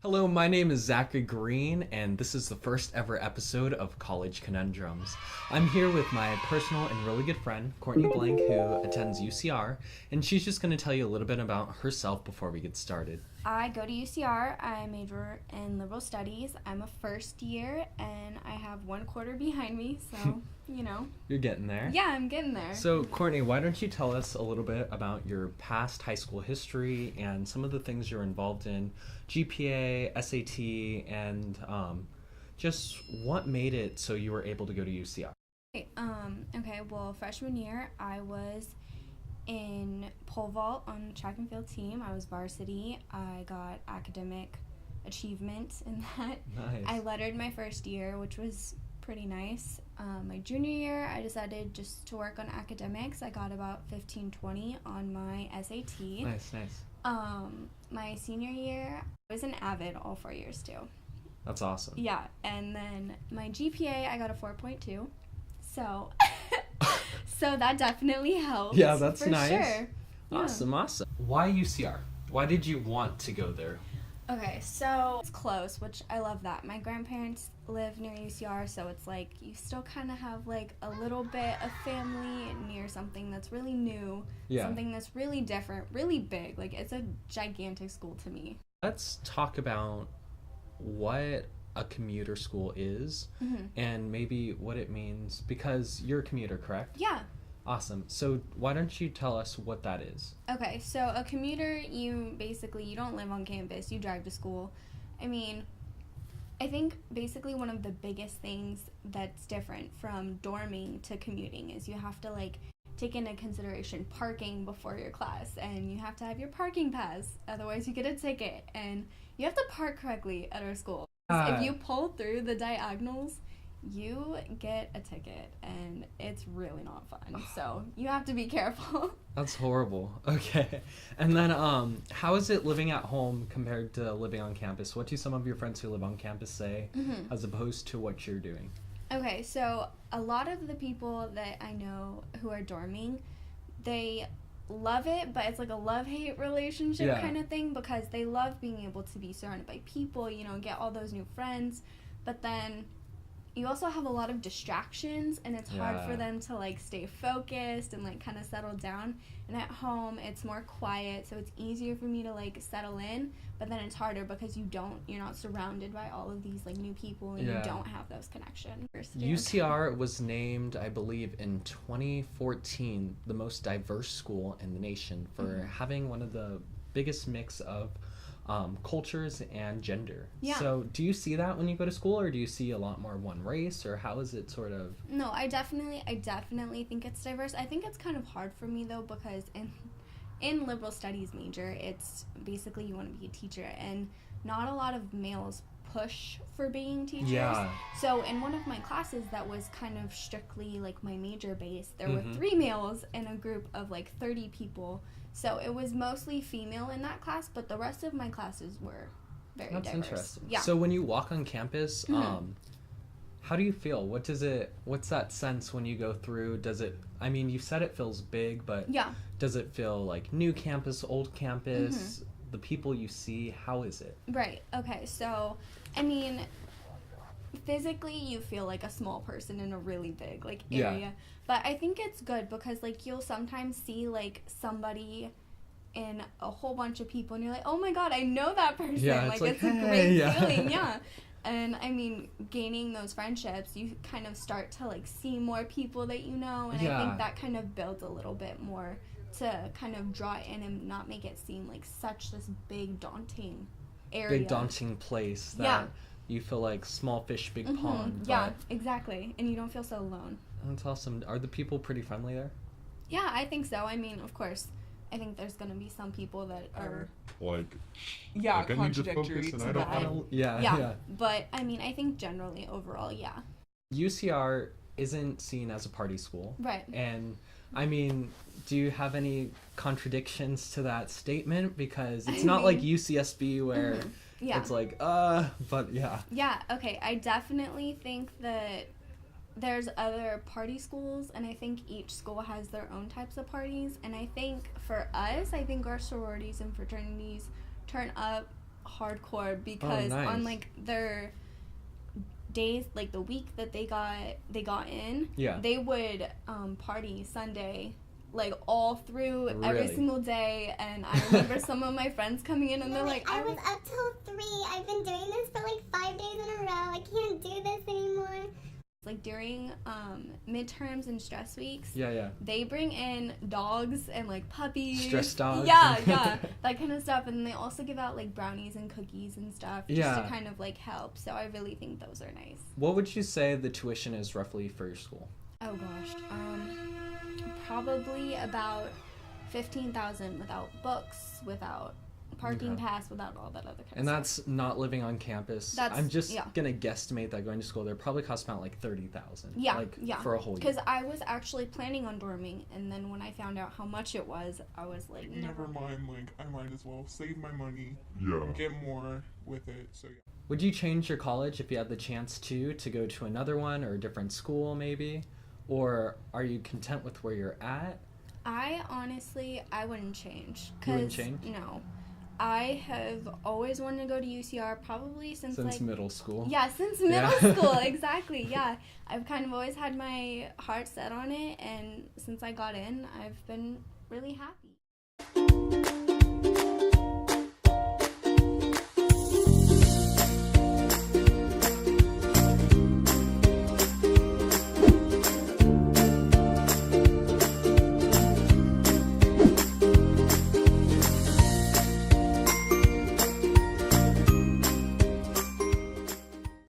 Hello, my name is Zachary Green, and this is the first ever episode of College Conundrums. I'm here with my personal and really good friend, Courtney Blanck, who attends UCR, and she's just going to tell you a little bit about herself before we get started. I go to UCR. I major in liberal studies. I'm a first year, and I have one quarter behind me, so, You're getting there. Yeah, I'm getting there. So, Courtney, why don't you tell us a little bit about your past high school history and some of the things you're involved in, GPA, SAT, and just what made it so you were able to go to UCR? Okay, well, freshman year, I was in pole vault on the track and field team. I was varsity. I got academic achievement in that. Nice. I lettered my first year, which was pretty nice. My junior year, I decided just to work on academics. I got about 15-20 on my SAT. Nice. My senior year, I was an avid all 4 years too. That's awesome. Yeah, and then my GPA, I got a 4.2. So, so that definitely helped. Yeah, that's for nice. Sure. Awesome. Why UCR? Why did you want to go there? Okay, so it's close, which I love that. My grandparents live near UCR, so it's like you still kind of have like a little bit of family near something that's really new, something that's really different, really big. Like it's a gigantic school to me. Let's talk about what a commuter school is and maybe what it means, because you're a commuter, correct? Yeah. Awesome. So why don't you tell us what that is? Okay, so a commuter, you don't live on campus, you drive to school. I mean, I think basically one of the biggest things that's different from dorming to commuting is you have to take into consideration parking before your class, and you have to have your parking pass, otherwise you get a ticket, and you have to park correctly at our school. If you pull through the diagonals, you get a ticket, and it's really not fun. So you have to be careful. That's horrible. Okay. And then how is it living at home compared to living on campus? What do some of your friends who live on campus say as opposed to what you're doing? Okay, so a lot of the people that I know who are dorming, they love it, but it's like a love-hate relationship kind of thing, because they love being able to be surrounded by people, get all those new friends, but then you also have a lot of distractions, and it's hard for them to stay focused and kind of settle down. And at home it's more quiet, so it's easier for me to settle in, but then it's harder because you're not surrounded by all of these new people, and you don't have those connections. UCR was named, I believe, in 2014 the most diverse school in the nation for having one of the biggest mix of cultures and gender. Yeah. So do you see that when you go to school, or do you see a lot more one race, or how is it sort of? No, I definitely think it's diverse. I think it's kind of hard for me though, because in liberal studies major, it's basically you want to be a teacher, and not a lot of males push for being teachers. Yeah. So in one of my classes that was kind of strictly my major based, there were 3 males in a group of 30 people. So it was mostly female in that class, but the rest of my classes were very diverse. That's interesting. Yeah. So when you walk on campus, how do you feel? What's that sense when you go through? You said it feels big, but does it feel like new campus, old campus? The people you see, how is it? Right. Okay. So, physically you feel like a small person in a really big area, but I think it's good because you'll sometimes see somebody in a whole bunch of people, and you're like, oh my god, I know that person. It's a great feeling. And gaining those friendships, you kind of start to see more people that you know, and I think that kind of builds a little bit more to kind of draw it in and not make it seem like such this big daunting area. Big daunting place that you feel like small fish, big pond. Yeah, exactly. And you don't feel so alone. That's awesome. Are the people pretty friendly there? Yeah, I think so. Of course, I think there's going to be some people that are... contradictory to that. Yeah. But, I think generally, overall, yeah. UCR isn't seen as a party school. Right. And, do you have any contradictions to that statement? Because it's not like UCSB where it's but yeah. Yeah, okay. I definitely think that there's other party schools, and I think each school has their own types of parties. And I think for us, our sororities and fraternities turn up hardcore because on like their days, like the week that they got in, they would party Sunday like all through every single day. And I remember some of my friends coming in and they're like, I was up till 3. I've been doing this for like 5 days in a row. I can't do this anymore. Like during midterms and stress weeks, they bring in dogs and like puppies, stress dogs, that kind of stuff. And they also give out like brownies and cookies and stuff just to kind of like help. So I really think those are nice. What would you say the tuition is roughly for your school? Oh gosh, probably about $15,000 without books, without parking pass, without all that other kind of stuff. And that's not living on campus. I'm just gonna guesstimate that going to school there probably costs about like $30,000. For a whole year. Because I was actually planning on dorming, and then when I found out how much it was, I was like, never mind. Like I might as well save my money, get more with it. So Would you change your college if you had the chance to go to another one or a different school maybe, or are you content with where you're at? I honestly wouldn't change. You wouldn't change? No. I have always wanted to go to UCR probably since middle school. Yeah, since middle school, exactly. Yeah, I've kind of always had my heart set on it, and since I got in, I've been really happy.